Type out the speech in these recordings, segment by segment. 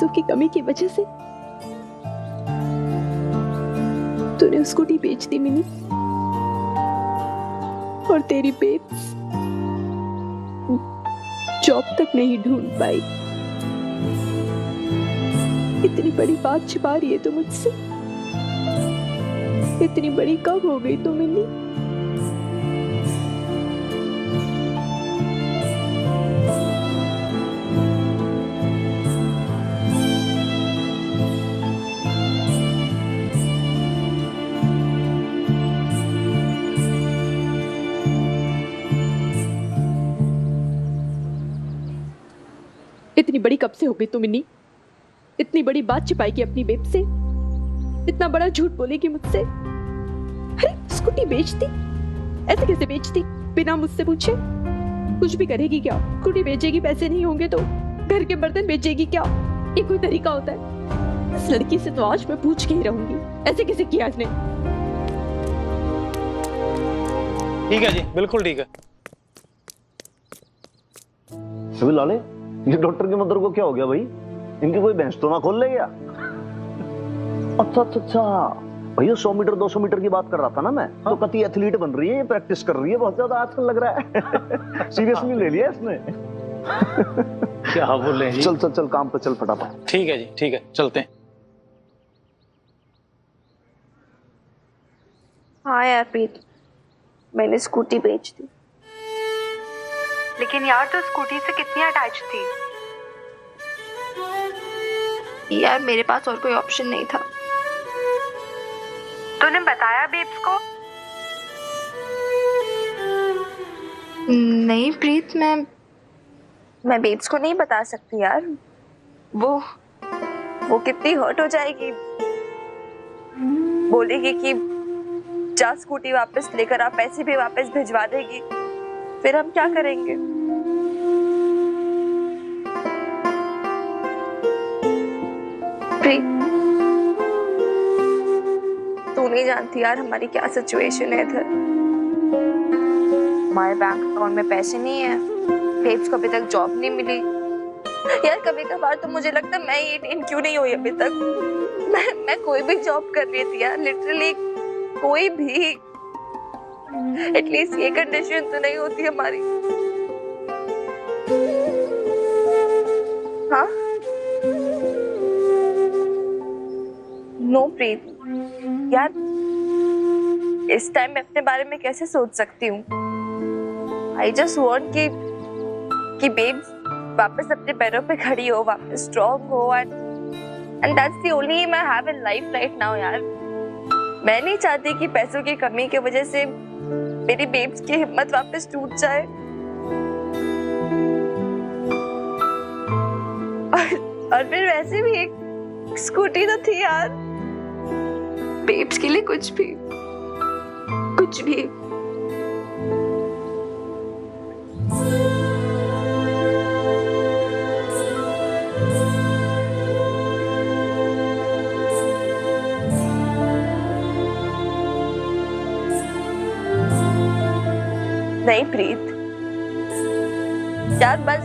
पैसों की कमी की वजह से तूने स्कूटी बेच दी मिनी, और तेरी बेब्स जॉब तक नहीं ढूंढ पाई। इतनी बड़ी बात छिपा रही है तू मुझसे। इतनी बड़ी कब हो गई तू मिनी? इतनी बड़ी कब से हो गई तू मिनी? इतनी बड़ी बात छिपाएगी अपनी बेब से? इतना बड़ा झूठ बोलेगी मुझसे? अरे स्कूटी बेच दी? ऐसे कैसे बेच दी बिना मुझसे पूछे? कुछ भी करेगी क्या? स्कूटी बेचेगी, पैसे नहीं होंगे तो घर के बर्तन बेचेगी क्या? ये कोई तरीका होता है? इस लड़की से तो आज मैं पूछ के ही रहूंगी, ऐसे कैसे किया इसने? ठीक है जी, बिल्कुल ठीक है। लाले, ये डॉक्टर के मदर को क्या हो गया भाई? इनकी कोई भैंस तो ना खोल ले गया? अच्छा भैया 100 मीटर 200 मीटर की बात कर रहा था ना मैं। तो कति एथलीट बन रही है, ये प्रैक्टिस कर रही है बहुत ज्यादा आजकल लग रहा है। सीरियसली ले लिया इसने। क्या बोले जी? चल चल चल काम पे चल फटाफट। ठीक है जी, ठीक है, चलते हैं। हाँ यार प्रीत, मैंने स्कूटी बेच दी। लेकिन यार तो स्कूटी से कितनी अटैच थी। यार मेरे पास और कोई ऑप्शन नहीं था। तूने बताया बेब्स को? नहीं प्रीत, मैं बेब्स को नहीं बता सकती यार। वो कितनी हर्ट हो जाएगी। बोलेगी कि जा स्कूटी वापस लेकर आ, पैसे भी वापस भिजवा देगी। फिर हम क्या करेंगे? प्रीत, तू नहीं जानती यार हमारी क्या सिचुएशन है इधर। हमारे बैंक अकाउंट में पैसे नहीं है, बेब्स को अभी तक जॉब नहीं मिली। यार कभी कभार तो मुझे लगता है मैं ये 18 क्यों नहीं हुई अभी तक। मैं कोई भी जॉब कर रही थी यार, लिटरली कोई भी। एटलीस्ट ये कंडीशन तो नहीं होती हमारी। हाँ नो प्रीत यार, इस टाइम मैं अपने बारे में कैसे सोच सकती हूँ? आई जस्ट वॉन्ट कि बेब्स वापस अपने पैरों पे खड़ी हो, वापस स्ट्रॉन्ग हो, and that's the only aim I have in life right now यार। मैं नहीं चाहती कि पैसों की कमी की वजह से मेरी बेब्स की हिम्मत वापस टूट जाए। और फिर वैसे भी एक स्कूटी तो थी यार, बेब्स के लिए कुछ भी। नहीं प्रीत यार, बस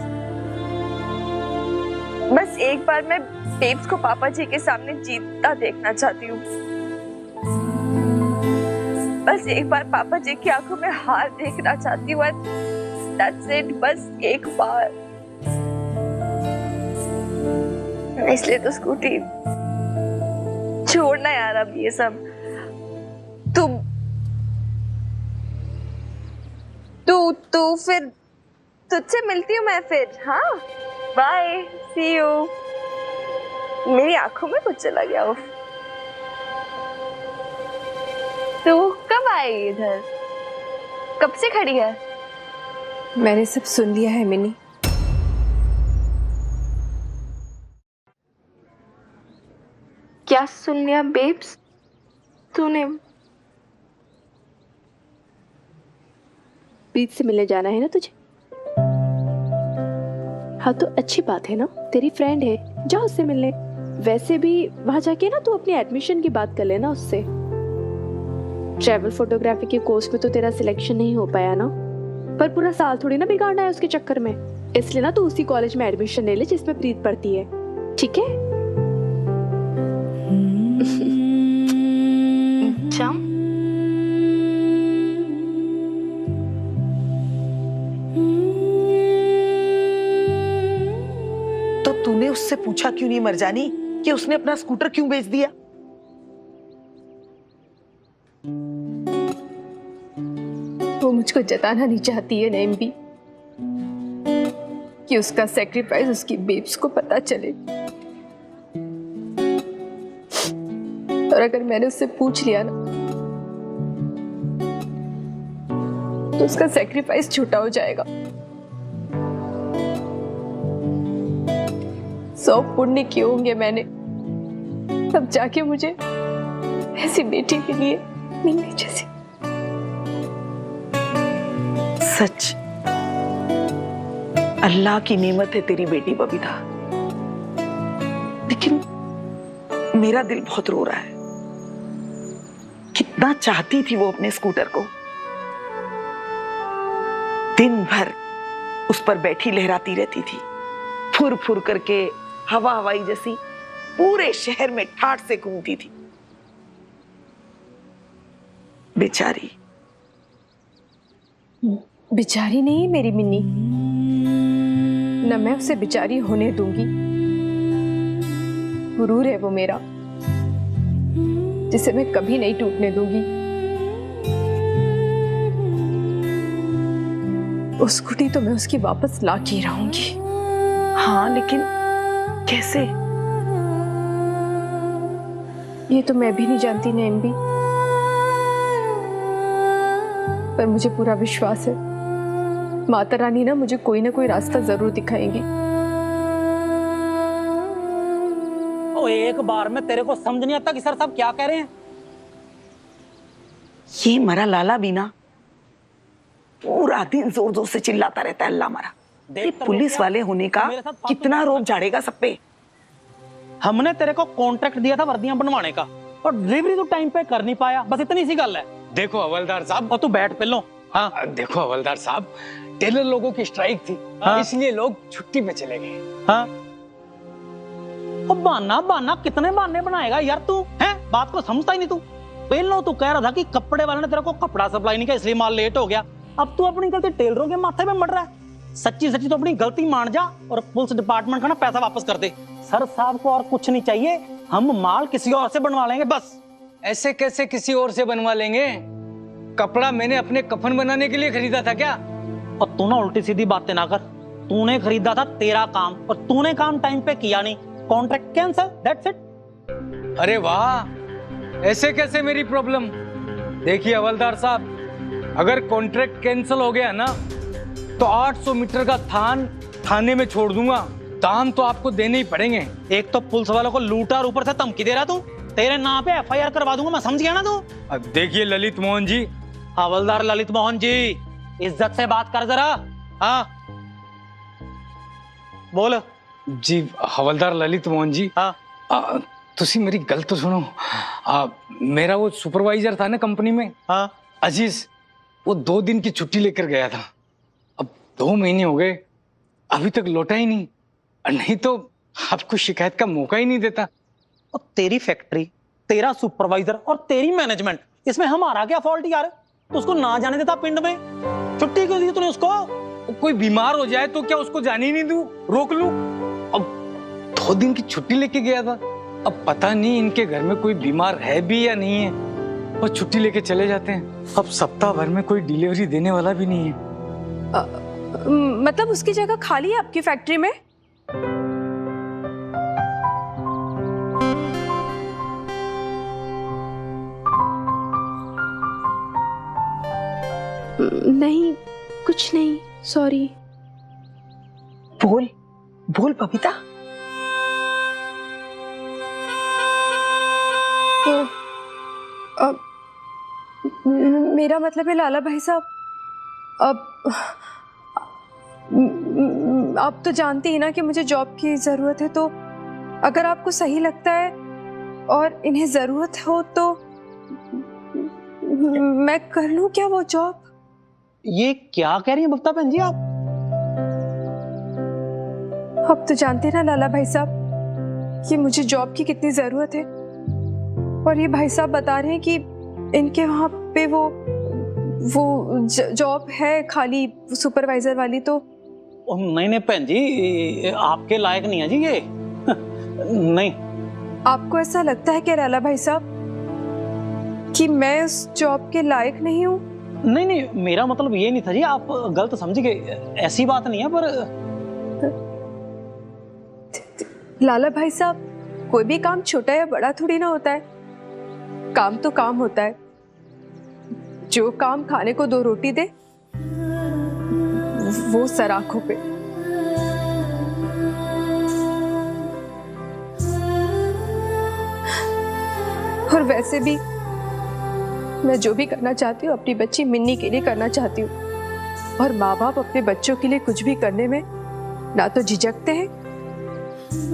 एक बार मैं बेब्स को पापा जी के सामने जीतता देखना चाहती हूँ। बस एक बार पापा जी की आंखों में हार देखना चाहती हूँ। That's it, बस एक बार। इसलिए तो स्कूटी छोड़ना यार अब ये सब। तू फिर तुझसे मिलती हूँ मैं फिर। हाँ बाय, सी यू। मेरी आंखों में कुछ चला गया। तू कब आई इधर? कब से खड़ी है? मैंने सब सुन लिया है मिनी। क्या सुन लिया बेब्स तूने? प्रीत से मिलने जाना है ना तुझे? हाँ तो अच्छी बात है ना, तेरी फ्रेंड है, जा उससे मिलने। वैसे भी वहां जाके ना तू अपनी एडमिशन की बात कर लेना उससे। ट्रैवल फोटोग्राफी के कोर्स में तो तेरा सिलेक्शन नहीं हो पाया ना, पर पूरा साल थोड़ी ना बिगाड़ना है उसके चक्कर में। इसलिए ना तू उसी कॉलेज में एडमिशन ले ले जिसमें प्रीत पढ़ती है, ठीक है? जम तो तूने उससे पूछा क्यों नहीं मरजानी कि उसने अपना स्कूटर क्यों बेच दिया? वो मुझको जताना नहीं चाहती है नईम भी कि उसका सैक्रिफाइस उसकी बेब्स को पता चले। और अगर मैंने उससे पूछ लिया ना तो उसका सैक्रिफाइस झूठा हो जाएगा। 100 पुण्य किए होंगे मैंने, तब जाके मुझे ऐसी बेटी के लिए मिलनी जैसी। सच अल्लाह की नेमत है तेरी बेटी बबीता, लेकिन मेरा दिल बहुत रो रहा है। कितना चाहती थी वो अपने स्कूटर को, दिन भर उस पर बैठी लहराती रहती थी, फुर फुर करके हवा हवाई जैसी पूरे शहर में ठाठ से घूमती थी। बेचारी। बेचारी नहीं मेरी मिन्नी, न मैं उसे बेचारी होने दूंगी। गुरूर है वो मेरा, जिसे मैं कभी नहीं टूटने दूंगी। उस स्कूटी तो मैं उसकी वापस ला के रहूंगी। हाँ, लेकिन कैसे? ये तो मैं भी नहीं जानती नैम भी, पर मुझे पूरा विश्वास है माता रानी ना मुझे कोई ना कोई रास्ता जरूर दिखाएंगी। ओ एक बार में तेरे को समझ नहीं आता कि सर साहब क्या कह रहे हैं? ये मरा लाला भी ना पूरा दिन जोर जोर से चिल्लाता रहता है, अल्लाह मरा। ये पुलिस वाले होने का कितना रोब झाड़ेगा सब पे। हमने तेरे को कॉन्ट्रैक्ट दिया था वर्दियां बनवाने का, और डिलीवरी तो टाइम पे कर नहीं पाया, बस इतनी सी गल है। देखो हवलदार साहब, और तू बैठ पहलो। हाँ देखो हवलदार साहब, टेलर लोगों की स्ट्राइक थी, हाँ? इसलिए लोग छुट्टी पे चले गए। हाँ? बहाना बहाना कितने बहाने बनाएगा यार तू, हैं? बात को समझता ही नहीं तू। पहले तू कह रहा था कि कपड़े वाले ने तेरे को कपड़ा सप्लाई नहीं किया इसलिए माल लेट हो गया, अब तू अपनी गलती टेलरों के माथे पे मर रहा है। सच्ची सच्ची तो अपनी गलती मान जा और पुलिस डिपार्टमेंट का ना पैसा वापस कर दे। सर साहब को और कुछ नहीं चाहिए, हम माल किसी और से बनवा लेंगे बस। ऐसे कैसे किसी और से बनवा लेंगे? कपड़ा मैंने अपने कफन बनाने के लिए खरीदा था क्या? और तू ना उल्टी सीधी बातें ना कर, तूने खरीदा था तेरा काम और तूने काम टाइम पे किया नहीं, कॉन्ट्रैक्ट कैंसिल, दैट्स इट। अरे वाह, ऐसे कैसे मेरी प्रॉब्लम? देखिए हवलदार साहब, अगर कॉन्ट्रैक्ट कैंसिल हो गया ना तो 800 मीटर का थाने में छोड़ दूंगा। दाम तो आपको देने ही पड़ेंगे। एक तो पुलिस वालों को लूटा और ऊपर से धमकी दे रहा तू, तेरे नाम पे FIR करवा दूंगा मैं, समझ गया ना तू? अब देखिए ललित मोहन जी, हवलदार ललित मोहन जी, इज्जत से बात कर जरा। हाँ बोल। जी हवलदार ललित मोहन जी, हाँ तुसी मेरी गल तो सुनो। मेरा वो सुपरवाइजर था ना कंपनी में, हाँ अजीज, वो 2 दिन की छुट्टी लेकर गया था। अब 2 महीने हो गए, अभी तक लौटा ही नहीं, नहीं तो आपको शिकायत का मौका ही नहीं देता। और तेरी फैक्ट्री, तेरा सुपरवाइजर और तेरी मैनेजमेंट, इसमें हमारा क्या फॉल्ट यार? तो उसको ना जाने देता पिंड में, छुट्टी क्यों दी तूने उसको? कोई बीमार हो जाए तो क्या उसको जाने ही नहीं दूं, रोक लूं? अब 2 दिन की छुट्टी लेके गया था, अब पता नहीं इनके घर में कोई बीमार है भी या नहीं है, और छुट्टी लेके चले जाते हैं। अब सप्ताह भर में कोई डिलीवरी देने वाला भी नहीं है। मतलब उसकी जगह खाली है आपकी फैक्ट्री में? नहीं, कुछ नहीं, सॉरी। बोल बोल बबीता। तो अब मेरा मतलब है लाला भाई साहब, अब आप तो जानते ही ना कि मुझे जॉब की जरूरत है, तो अगर आपको सही लगता है और इन्हें जरूरत हो तो मैं कर लूं क्या वो जॉब? ये क्या कह रही है बबीता बहन जी आप? आप तो जानते ना लाला भाई साहब कि मुझे जॉब की कितनी जरूरत है। और ये भाई साहब बता रहे हैं कि इनके वहाँ पे वो जॉब है खाली सुपरवाइजर वाली। तो नहीं नहीं बहन जी, आपके लायक नहीं है जी ये। नहीं। आपको ऐसा लगता है क्या लाला भाई साहब कि मैं उस जॉब के लायक नहीं हूँ? नहीं नहीं, मेरा मतलब ये नहीं था जी, आप गलत समझ गए, ऐसी बात नहीं है। पर लाला भाई साहब, कोई भी काम छोटा या बड़ा थोड़ी ना होता है। काम तो काम होता है। जो काम खाने को 2 रोटी दे वो सराखों पे। और वैसे भी मैं जो भी करना चाहती हूँ अपनी बच्ची मिन्नी के लिए करना चाहती हूँ। और माँ बाप अपने बच्चों के लिए कुछ भी करने में ना तो झिझकते हैं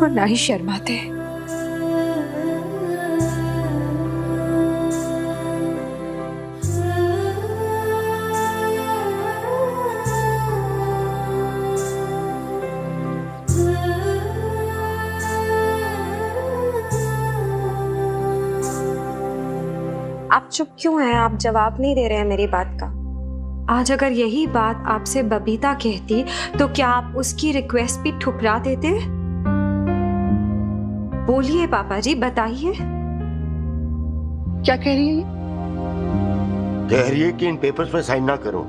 और ना ही शर्माते हैं। आप चुप क्यों हैं? आप जवाब नहीं दे रहे हैं मेरी बात का। आज अगर यही बात आपसे बबीता कहती तो क्या आप उसकी रिक्वेस्ट भी ठुकरा देते? बोलिए पापा जी, बताइए। क्या कह रही है ये? कह रही है कि इन पेपर्स पे साइन ना करो।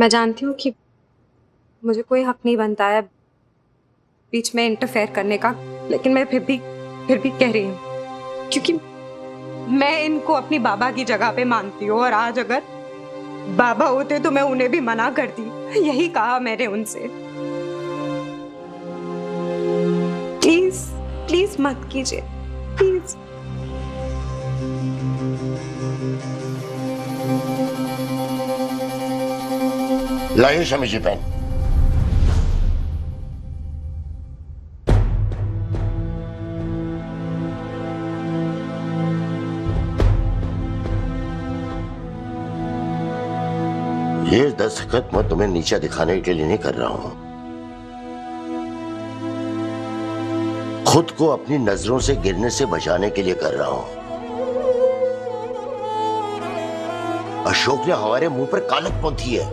मैं जानती हूँ कि मुझे कोई हक नहीं बनता है बीच में इंटरफेयर करने का, लेकिन मैं फिर भी कह रही हूँ क्योंकि मैं इनको अपनी बाबा की जगह पे मानती हूँ। और आज अगर बाबा होते तो मैं उन्हें भी मना करती। यही कहा मैंने उनसे। प्लीज प्लीज मत कीजिए, प्लीज। लाइए शमी जी पेन। ये दस्तखत मैं तुम्हें नीचे दिखाने के लिए नहीं कर रहा हूं, खुद को अपनी नजरों से गिरने से बचाने के लिए कर रहा हूं। अशोक ने हमारे मुंह पर कालक पोंथी है,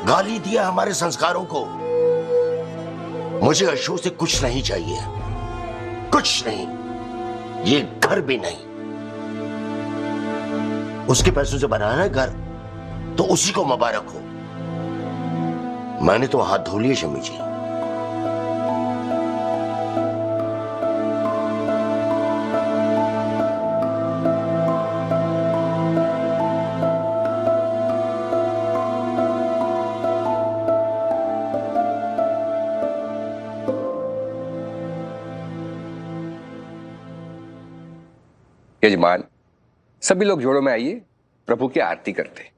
गाली दिया हमारे संस्कारों को। मुझे अशोक से कुछ नहीं चाहिए, कुछ नहीं, ये घर भी नहीं। उसके पैसों से बनाया ना घर, तो उसी को मुबारक हो। मैंने तो हाथ धो लिए शमी जी। यजमान, सभी लोग जोड़ों में आइए, प्रभु की आरती करते हैं।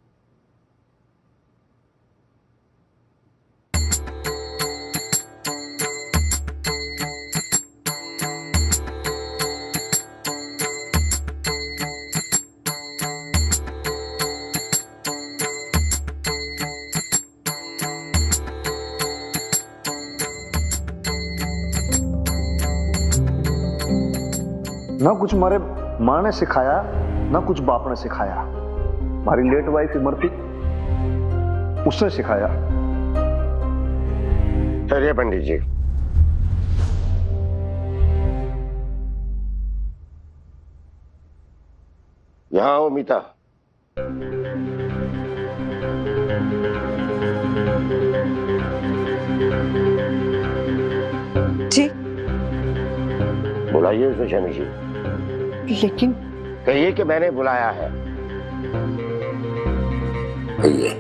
ना कुछ हमारे माँ ने सिखाया, ना कुछ बाप ने सिखाया। हमारी लेट वाइफ इमरती, उसने सिखाया। चलिए पंडित जी। यहां आओ मीता। जी। बुलाइए उसे शमी जी। लेकिन कहिए कि मैंने बुलाया है। कहिए।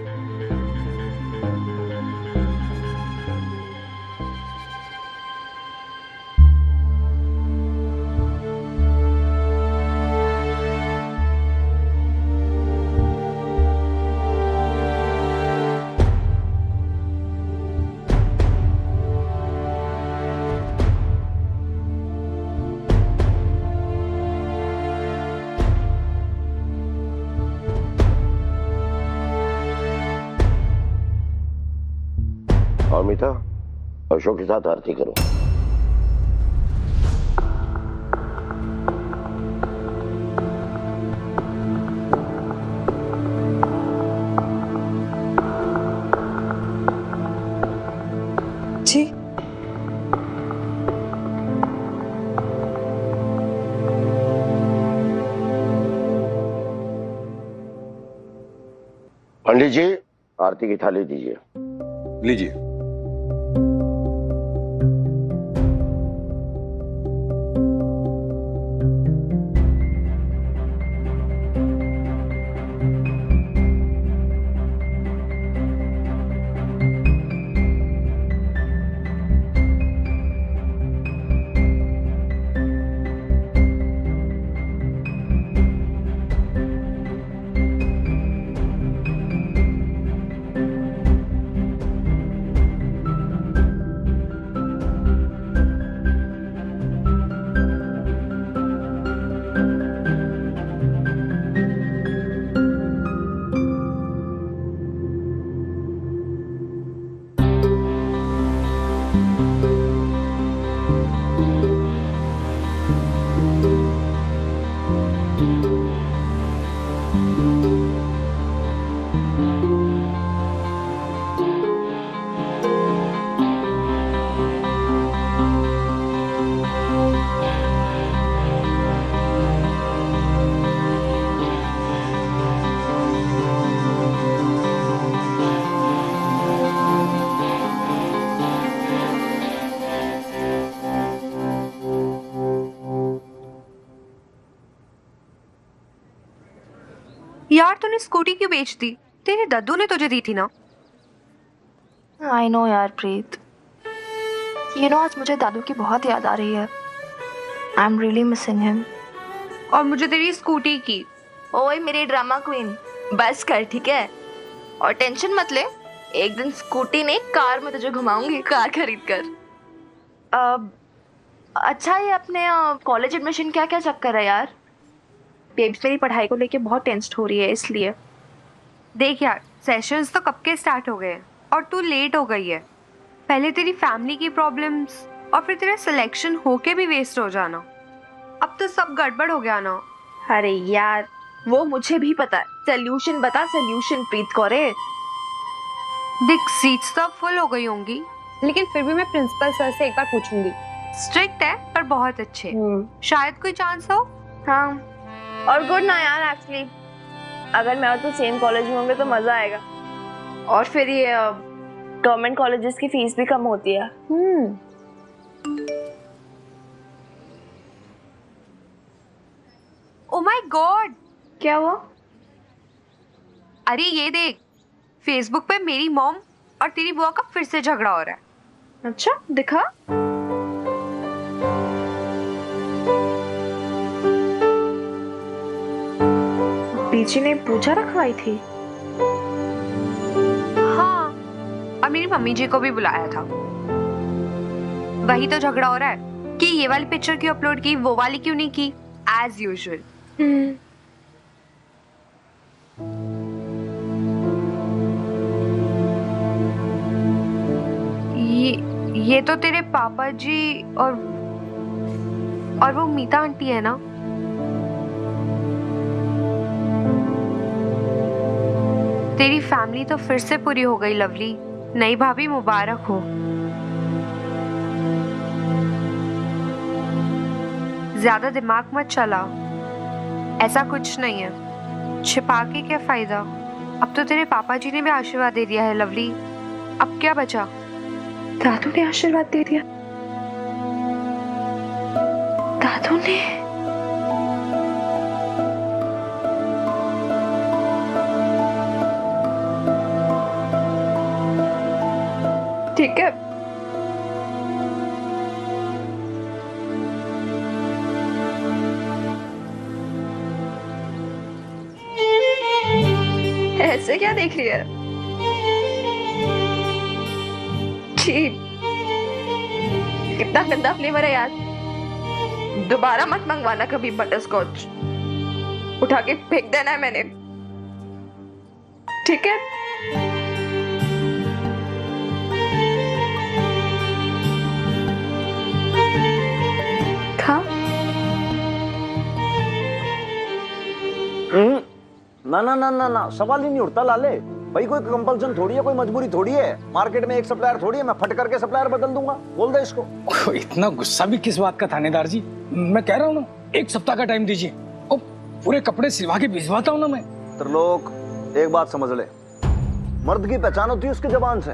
अमिता, अशोक के साथ आरती करो। जी पंडित जी, आरती की थाली दीजिए। लीजिए। यार तूने स्कूटी क्यों बेच दी? तेरे दद्दू ने तुझे दी थी ना। आई नो यार प्रीत, आज मुझे दादू की बहुत याद आ रही है। I am really missing him. और मुझे तेरी स्कूटी की। ओए मेरी ड्रामा क्वीन, बस कर ठीक है, और टेंशन मत ले। एक दिन स्कूटी नहीं कार में तुझे घुमाऊंगी, कार खरीद कर। अच्छा ये अपने कॉलेज एडमिशन क्या क्या चक्कर है यार? बेब्स मेरी पढ़ाई को लेके बहुत टेंस्ड हो रही है इसलिए। देख यार, सेशंस तो कब के स्टार्ट हो गए हैं और तू लेट हो गई है। पहले तेरी फैमिली की प्रॉब्लम्स और फिर तेरा सिलेक्शन होके भी वेस्ट हो जाना। अब तो सब गड़बड़ हो गया ना। अरे यार वो मुझे भी पता है, सोल्यूशन बता सोल्यूशन प्रीत कौरे। देख सीट्स तो अब फुल हो गई होंगी, लेकिन फिर भी मैं प्रिंसिपल सर से एक बार पूछूंगी। स्ट्रिक्ट है पर बहुत अच्छे, शायद कोई चांस हो। हाँ और गुड ना यार, एक्चुअली अगर मैं और तू सेम कॉलेज में होंगे तो मजा आएगा। और फिर ये गवर्नमेंट कॉलेजेस की फीस भी कम होती है। ओ माय गॉड, क्या हुआ? अरे ये देख, फेसबुक पे मेरी मॉम और तेरी बुआ का फिर से झगड़ा हो रहा है। अच्छा दिखा। बीची ने पूजा रखवाई थी। हाँ, और मेरी मम्मी जी को भी बुलाया था। वही तो झगड़ा हो रहा है कि ये वाली पिक्चर क्यों अपलोड की, वो वाली क्यों नहीं की, एज यूजुअल। ये तो तेरे पापा जी और वो मीता आंटी है ना। तेरी फैमिली तो फिर से पूरी हो गई लवली। नई भाभी मुबारक हो। ज्यादा दिमाग मत चला, ऐसा कुछ नहीं है। छिपा के क्या फायदा? अब तो तेरे पापा जी ने भी आशीर्वाद दे दिया है लवली, अब क्या बचा? दादू ने आशीर्वाद दे दिया? दादू ने? ठीक है, ऐसे क्या देख रही है? छी, कितना गंदा फ्लेवर है यार। दोबारा मत मंगवाना कभी बटर स्कॉच, उठा के फेंक देना है मैंने, ठीक है? खा। ना ना ना ना ना, सवाल ही नहीं उठता लाले। भाई कोई कंपल्सन थोड़ी है, कोई मजबूरी थोड़ी है। मार्केट में एक सप्लायर थोड़ी है, मैं फट करके सप्लायर बदल दूंगा। बोल दे इसको। इतना गुस्सा भी किस बात का थानेदार जी, मैं कह रहा हूँ ना 1 सप्ताह का टाइम दीजिए और पूरे कपड़े सिलवा के भिजवाता हूँ ना मैं। त्रिलोक एक बात समझ ले, मर्द की पहचान होती है उसकी जबान से।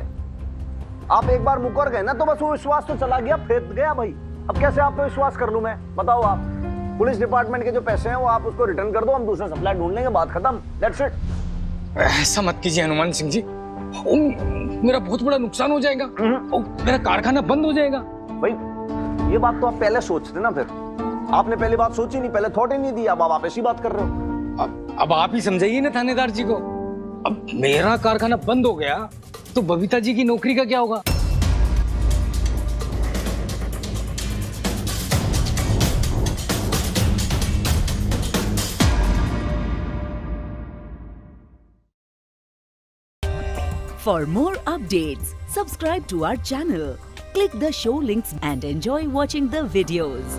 आप एक बार मुकर गए ना तो बस वो विश्वास तो चला गया, फेंक गया भाई। अब कैसे आप पे विश्वास कर लूं मैं, बताओ आप। पुलिस डिपार्टमेंट के जो पैसे हैं वो आप उसको रिटर्न कर दो, हम दूसरा सप्लायर ढूंढ लेंगे, बात खत्म, दैट्स इट। ऐसा मत कीजिए हनुमान सिंह जी, मेरा बहुत बड़ा नुकसान हो जाएगा, मेरा कारखाना बंद हो जाएगा। भाई ये बात तो आप पहले सोचते ना, फिर आपने पहली बात सोची नहीं, पहले थॉट ही नहीं दी, अब आप ऐसी बात कर रहे हो। अब आप ही समझाइए ना थानेदार जी को। अब मेरा कारखाना बंद हो गया तो बबीता जी की नौकरी का क्या होगा? For more updates, subscribe to our channel, click the show links and enjoy watching the videos.